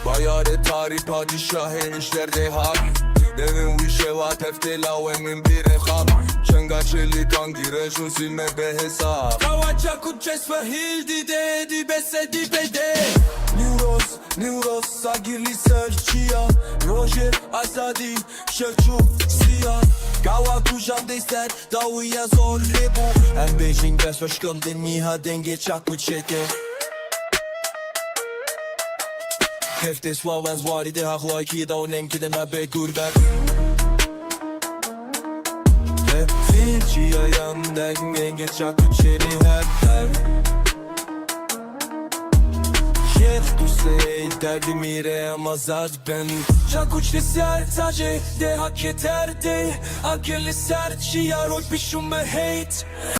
Bayare tarih padişah enişler deha Devin vişevat eftelavenin biri khab Çengaçeli tangirejun silme behesab Kavaca kutçes ve hildi dedi besedi bede Neuros sagirli serçiya Roger Azadi Şevçuk Siyah Gava kuşan deser Davuya zorlu bu Hem Beijing ve soşkın deniha denge çakmı çete Hefte svaven zvari de haklay ki da onem ki de me gurbet Hep filçiya yandan denge çakmı çeri her Tu sei derdi mire amazad ben Çak uçli ser tacı de hak yeter de Akıllı ser çiğer oy pişume hate